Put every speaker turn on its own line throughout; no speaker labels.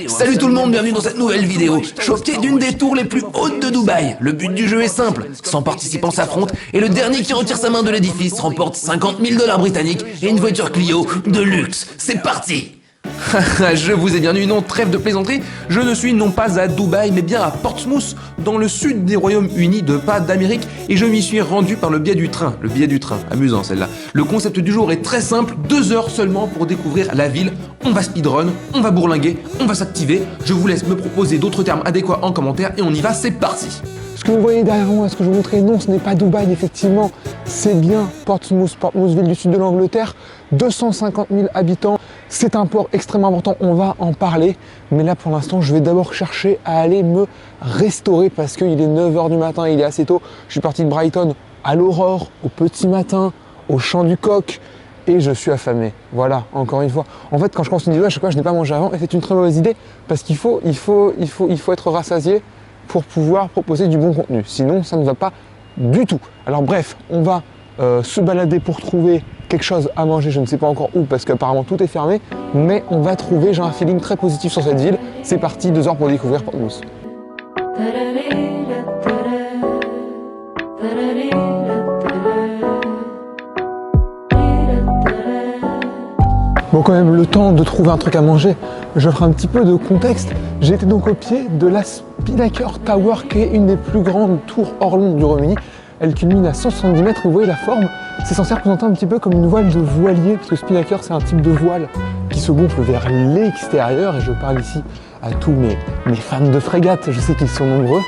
Salut tout le monde, bienvenue dans cette nouvelle vidéo. Je suis au pied d'une des tours les plus hautes de Dubaï. Le but du jeu est simple, 100 participants s'affrontent et le dernier qui retire sa main de l'édifice remporte 50 000 $ britanniques et une voiture Clio de luxe. C'est parti! Je vous ai bien dit, non, trêve de plaisanterie, je ne suis non pas à Dubaï, mais bien à Portsmouth, dans le sud des Royaumes-Unis, pas d'Amérique, et je m'y suis rendu par le biais du train. Le biais du train, amusant celle-là. Le concept du jour est très simple, 2 heures seulement pour découvrir la ville. On va speedrun, on va bourlinguer, on va s'activer. Je vous laisse me proposer d'autres termes adéquats en commentaire et on y va, c'est parti!
Ce que vous voyez derrière moi, ce que je vous montrais, non, ce n'est pas Dubaï, effectivement, c'est bien Portsmouth, ville du sud de l'Angleterre, 250 000 habitants. C'est un port extrêmement important, on va en parler. Mais là, pour l'instant, je vais d'abord chercher à aller me restaurer parce qu'il est 9 h du matin, il est assez tôt. Je suis parti de Brighton à l'aurore, au petit matin, au chant du coq et je suis affamé. Voilà, encore une fois. En fait, quand je continue à chaque fois, je n'ai pas mangé avant et c'est une très mauvaise idée parce qu'il faut être rassasié pour pouvoir proposer du bon contenu. Sinon, ça ne va pas du tout. Alors bref, on va se balader pour trouver quelque chose à manger, je ne sais pas encore où parce qu'apparemment tout est fermé, mais on va trouver, j'ai un feeling très positif sur cette ville. C'est parti, 2 heures pour découvrir Portsmouth. Bon, quand même le temps de trouver un truc à manger, j'offre un petit peu de contexte. J'étais donc au pied de la Spinnaker Tower, qui est une des plus grandes tours hors Londres du Royaume-Uni. Elle culmine à 170 mètres, vous voyez la forme, c'est censé représenter un petit peu comme une voile de voilier, parce que Spinnaker c'est un type de voile qui se gonfle vers l'extérieur, et je parle ici à tous mes fans de frégates, je sais qu'ils sont nombreux.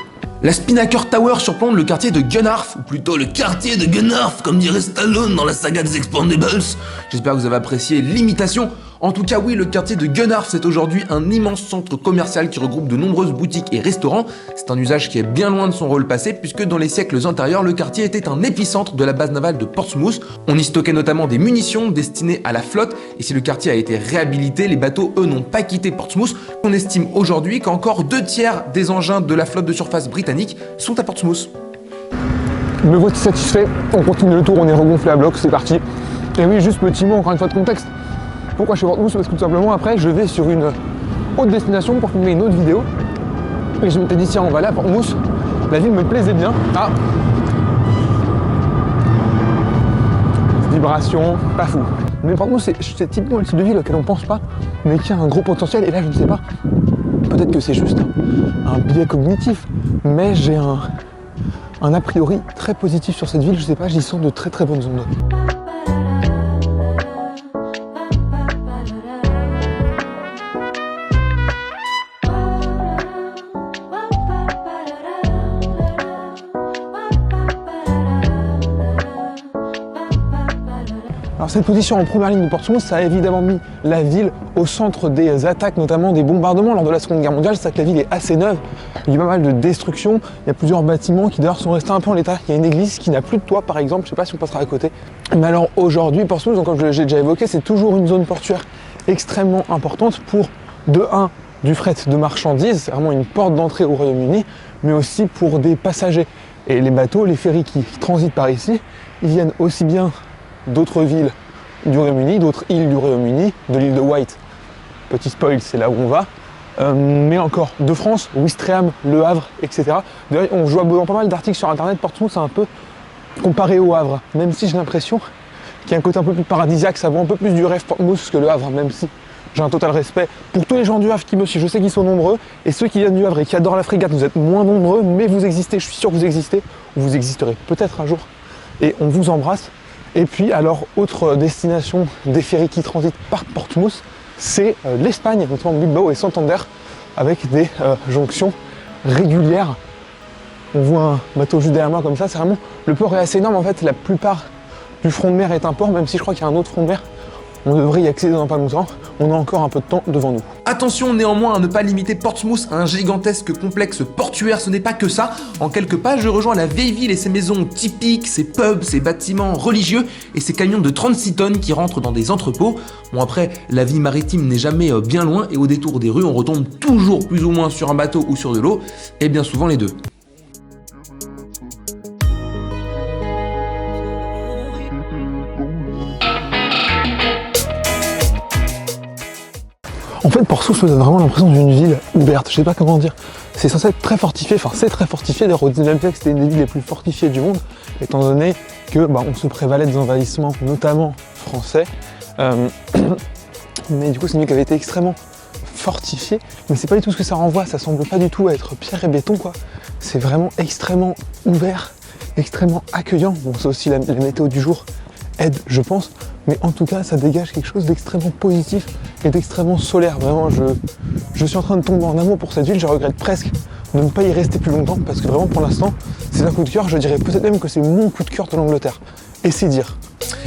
La Spinnaker Tower surplombe le quartier de Gunarth, ou plutôt le quartier de Gunarth, comme dirait Stallone dans la saga des Expendables. J'espère que vous avez apprécié l'imitation. En tout cas oui, le quartier de Gunarth, c'est aujourd'hui un immense centre commercial qui regroupe de nombreuses boutiques et restaurants. C'est un usage qui est bien loin de son rôle passé, puisque dans les siècles antérieurs, le quartier était un épicentre de la base navale de Portsmouth. On y stockait notamment des munitions destinées à la flotte, et si le quartier a été réhabilité, les bateaux, eux, n'ont pas quitté Portsmouth. On estime aujourd'hui qu'encore 2/3 des engins de la flotte de surface britannique sont à Portsmouth.
Me voici satisfait, on continue le tour, on est regonflé à bloc, c'est parti. Et oui, juste petit mot, encore une fois de contexte. Pourquoi je suis à Portsmouth? Parce que tout simplement après je vais sur une autre destination pour filmer une autre vidéo. Et je m'étais dit tiens, on va aller à Portsmouth, la ville me plaisait bien. Ah, vibration, pas fou. Mais Portsmouth c'est typiquement le type de ville auquel on pense pas, mais qui a un gros potentiel. Et là je ne sais pas, peut-être que c'est juste un biais cognitif, mais j'ai un a priori très positif sur cette ville. Je sais pas, j'y sens de très très bonnes ondes. Alors cette position en première ligne de Portsmouth, ça a évidemment mis la ville au centre des attaques, notamment des bombardements lors de la Seconde Guerre mondiale. C'est ça que la ville est assez neuve, il y a pas mal de destruction, il y a plusieurs bâtiments qui d'ailleurs sont restés un peu en l'état. Il y a une église qui n'a plus de toit par exemple, je sais pas si on passera à côté. Mais alors aujourd'hui, Portsmouth, donc, comme j'ai déjà évoqué, c'est toujours une zone portuaire extrêmement importante pour, de 1, du fret de marchandises, c'est vraiment une porte d'entrée au Royaume-Uni, mais aussi pour des passagers. Et les bateaux, les ferries qui transitent par ici, ils viennent aussi bien d'autres villes du Royaume-Uni, d'autres îles du Royaume-Uni, de l'île de Wight, petit spoil, c'est là où on va, mais encore de France, Ouistreham, Le Havre, etc. D'ailleurs, on voit dans pas mal d'articles sur internet, Portsmouth c'est un peu comparé au Havre, même si j'ai l'impression qu'il y a un côté un peu plus paradisiaque, ça vaut un peu plus du rêve Portsmouth que Le Havre, même si j'ai un total respect pour tous les gens du Havre qui me suivent, je sais qu'ils sont nombreux, et ceux qui viennent du Havre et qui adorent la frégate, vous êtes moins nombreux, mais vous existez, je suis sûr que vous existez, ou vous existerez peut-être un jour, et on vous embrasse. Et puis alors, autre destination des ferries qui transitent par Portsmouth, c'est l'Espagne, notamment Bilbao et Santander, avec des jonctions régulières. On voit un bateau juste derrière moi comme ça, c'est vraiment... Le port est assez énorme, en fait, la plupart du front de mer est un port, même si je crois qu'il y a un autre front de mer. On devrait y accéder dans pas longtemps, on a encore un peu de temps devant nous.
Attention néanmoins à ne pas limiter Portsmouth à un gigantesque complexe portuaire, ce n'est pas que ça. En quelques pages, je rejoins la vieille ville et ses maisons typiques, ses pubs, ses bâtiments religieux et ses camions de 36 tonnes qui rentrent dans des entrepôts. Bon après, la vie maritime n'est jamais bien loin et au détour des rues, on retombe toujours plus ou moins sur un bateau ou sur de l'eau, et bien souvent les deux.
En En fait, Portsmouth me donne vraiment l'impression d'une ville ouverte, je sais pas comment dire. C'est censé être très fortifié, enfin c'est très fortifié, d'ailleurs au 19e siècle c'était une des villes les plus fortifiées du monde, étant donné que on se prévalait des envahissements, notamment français. Mais du coup c'est une ville qui avait été extrêmement fortifiée, mais c'est pas du tout ce que ça renvoie, ça semble pas du tout être pierre et béton quoi. C'est vraiment extrêmement ouvert, extrêmement accueillant. Bon, c'est aussi la météo du jour aide, je pense, mais en tout cas, ça dégage quelque chose d'extrêmement positif et d'extrêmement solaire. Vraiment, je suis en train de tomber en amour pour cette ville, je regrette presque de ne pas y rester plus longtemps, parce que vraiment, pour l'instant, c'est un coup de cœur, je dirais peut-être même que c'est mon coup de cœur de l'Angleterre. Et c'est dire.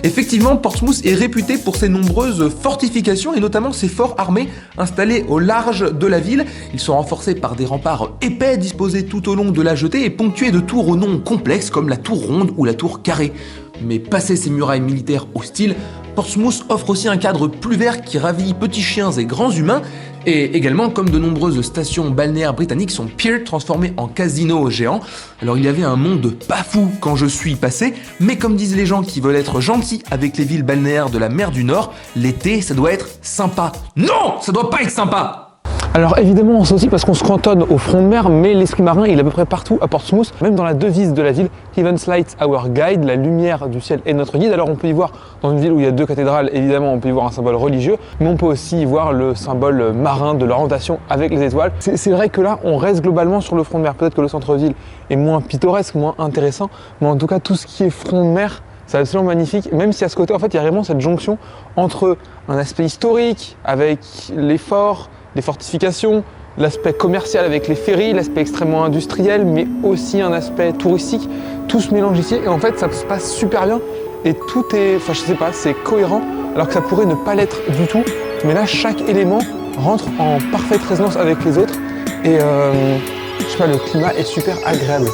Effectivement, Portsmouth est réputé pour ses nombreuses fortifications et notamment ses forts armés installés au large de la ville. Ils sont renforcés par des remparts épais disposés tout au long de la jetée et ponctués de tours aux noms complexes comme la tour ronde ou la tour carrée. Mais passé ces murailles militaires hostiles, Portsmouth offre aussi un cadre plus vert qui ravit petits chiens et grands humains. Et également, comme de nombreuses stations balnéaires britanniques, son pier transformé en casino géant. Alors il y avait un monde pas fou quand je suis passé, mais comme disent les gens qui veulent être gentils avec les villes balnéaires de la mer du Nord, l'été ça doit être sympa. Non, ça doit pas être sympa!
Alors évidemment, on sait aussi parce qu'on se cantonne au front de mer, mais l'esprit marin il est à peu près partout à Portsmouth, même dans la devise de la ville, Heaven's Light Our Guide, la lumière du ciel est notre guide. Alors on peut y voir, dans une ville où il y a 2 cathédrales, évidemment on peut y voir un symbole religieux, mais on peut aussi y voir le symbole marin de l'orientation avec les étoiles. C'est vrai que là, on reste globalement sur le front de mer. Peut-être que le centre-ville est moins pittoresque, moins intéressant, mais en tout cas tout ce qui est front de mer, c'est absolument magnifique, même si à ce côté, en fait, il y a vraiment cette jonction entre un aspect historique avec les forts, les fortifications, l'aspect commercial avec les ferries, l'aspect extrêmement industriel, mais aussi un aspect touristique. Tout se mélange ici et en fait ça se passe super bien et tout est, enfin je sais pas, c'est cohérent alors que ça pourrait ne pas l'être du tout. Mais là chaque élément rentre en parfaite résonance avec les autres et je sais pas, le climat est super agréable.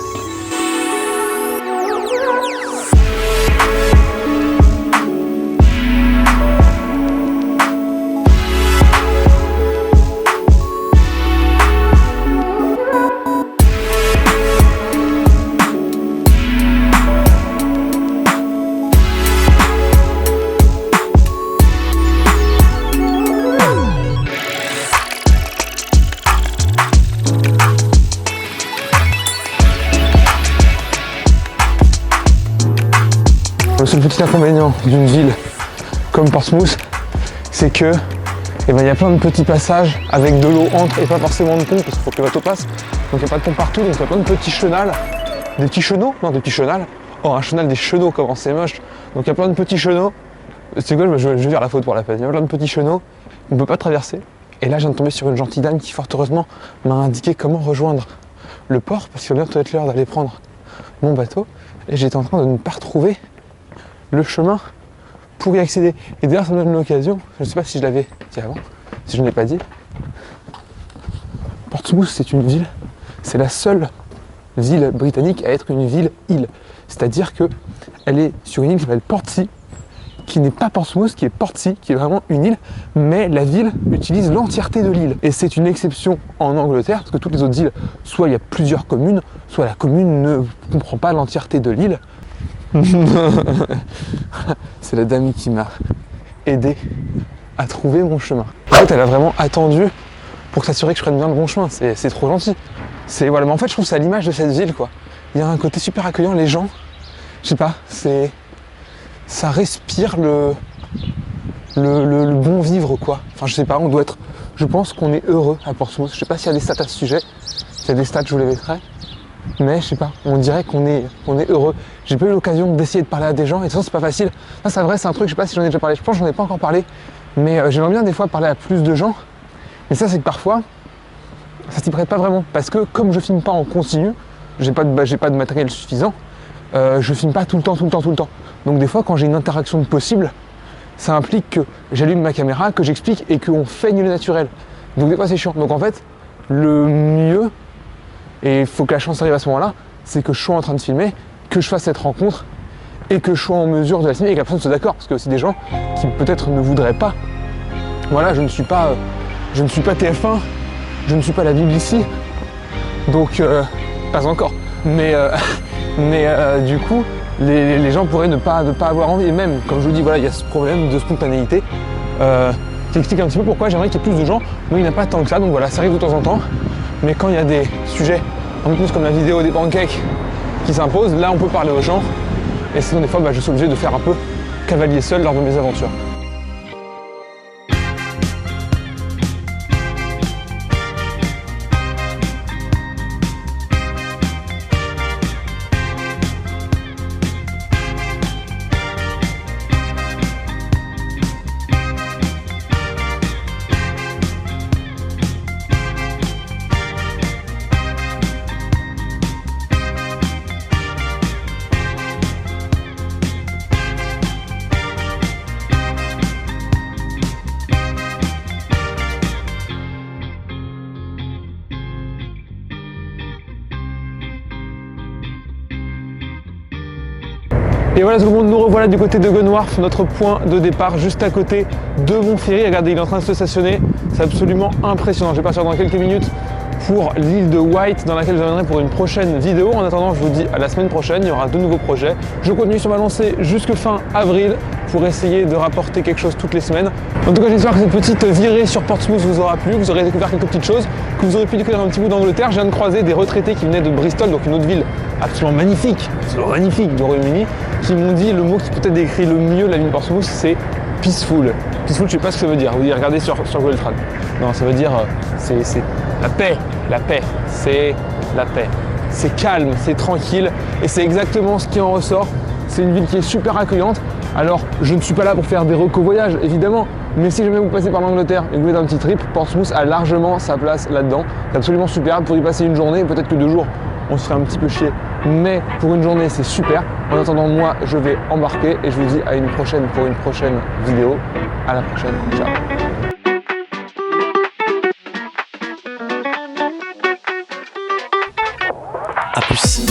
Le seul petit inconvénient d'une ville comme Portsmouth, c'est que il y a plein de petits passages avec de l'eau entre et pas forcément de pont parce qu'il faut que le bateau passe. Donc il n'y a pas de pont partout, donc il y a plein de petits chenals. Des petits chenaux? Non, des petits chenals. Oh, un chenal des chenaux, comment c'est moche. Donc il y a plein de petits chenaux. C'est quoi, je vais faire la faute pour la peine. Il y a plein de petits chenaux, on ne peut pas traverser. Et là, je viens de tomber sur une gentille dame qui, fort heureusement, m'a indiqué comment rejoindre le port parce qu'il va bientôt être l'heure d'aller prendre mon bateau. Et j'étais en train de ne pas retrouver le chemin pour y accéder. Et d'ailleurs ça me donne l'occasion, je ne sais pas si je l'avais dit avant, si je ne l'ai pas dit, Portsmouth c'est une ville, c'est la seule ville britannique à être une ville-île. C'est-à-dire qu'elle est sur une île qui s'appelle Portsea, qui n'est pas Portsmouth, qui est Portsea, qui est vraiment une île, mais la ville utilise l'entièreté de l'île. Et c'est une exception en Angleterre, parce que toutes les autres îles, soit il y a plusieurs communes, soit la commune ne comprend pas l'entièreté de l'île. C'est la dame qui m'a aidé à trouver mon chemin. En fait, elle a vraiment attendu pour s'assurer que je prenne bien le bon chemin. C'est trop gentil. Voilà. Mais en fait, je trouve que c'est à l'image de cette ville, quoi. Il y a un côté super accueillant. Les gens, je sais pas, ça respire le bon vivre, quoi. Enfin, je sais pas, je pense qu'on est heureux à Portsmouth. Je sais pas s'il y a des stats à ce sujet. S'il y a des stats, je vous les mettrai. Mais je sais pas, on dirait qu'on est heureux. J'ai pas eu l'occasion d'essayer de parler à des gens et de toute façon c'est pas facile. Ça c'est vrai, c'est un truc, je sais pas si j'en ai déjà parlé, je pense que j'en ai pas encore parlé, mais j'aimerais bien des fois parler à plus de gens. Mais ça c'est que parfois, ça s'y prête pas vraiment. Parce que comme je filme pas en continu, j'ai pas de matériel suffisant, je filme pas tout le temps. Donc des fois quand j'ai une interaction possible, ça implique que j'allume ma caméra, que j'explique et qu'on feigne le naturel. Donc des fois c'est chiant. Donc en fait, le mieux, et il faut que la chance arrive à ce moment-là, c'est que je sois en train de filmer, que je fasse cette rencontre et que je sois en mesure de la filmer et que la personne soit d'accord. Parce qu'il y a aussi des gens qui peut-être ne voudraient pas. Voilà, je ne suis pas TF1, je ne suis pas la BBC, donc pas encore. Mais du coup, les gens pourraient ne pas avoir envie. Et même, comme je vous dis, voilà, il y a ce problème de spontanéité. qui explique un petit peu pourquoi j'aimerais qu'il y ait plus de gens. Mais il n'y en a pas tant que ça, donc voilà, ça arrive de temps en temps. Mais quand il y a des sujets un peu plus comme la vidéo des pancakes qui s'imposent, là on peut parler aux gens. Et sinon des fois je suis obligé de faire un peu cavalier seul lors de mes aventures. Et voilà tout le monde, nous revoilà du côté de Gunwharf, notre point de départ juste à côté de Montferry. Regardez, il est en train de se stationner, c'est absolument impressionnant. Je vais partir dans quelques minutes pour l'île de Wight dans laquelle je viendrai pour une prochaine vidéo. En attendant, je vous dis à la semaine prochaine, il y aura de nouveaux projets. Je continue sur ma lancée jusque fin avril pour essayer de rapporter quelque chose toutes les semaines. En tout cas, j'espère que cette petite virée sur Portsmouth vous aura plu, que vous aurez découvert quelques petites choses, que vous aurez pu découvrir un petit bout d'Angleterre. Je viens de croiser des retraités qui venaient de Bristol, donc une autre ville absolument magnifique du Royaume-Uni, qui m'ont dit le mot qui peut-être décrit le mieux la ville de Portsmouth, c'est peaceful. Peaceful, je sais pas ce que ça veut dire. Vous dites, regardez sur Google Trad. Non, ça veut dire c'est la paix. La paix, c'est la paix. C'est calme, c'est tranquille, et c'est exactement ce qui en ressort. C'est une ville qui est super accueillante. Alors, je ne suis pas là pour faire des reco-voyages, évidemment, mais si jamais vous passez par l'Angleterre et que vous voulez un petit trip, Portsmouth a largement sa place là-dedans. C'est absolument superbe pour y passer une journée, peut-être que 2 jours, on se ferait un petit peu chier, mais pour une journée, c'est super. En attendant, moi, je vais embarquer et je vous dis à une prochaine pour une prochaine vidéo. À la prochaine, ciao.
A plus.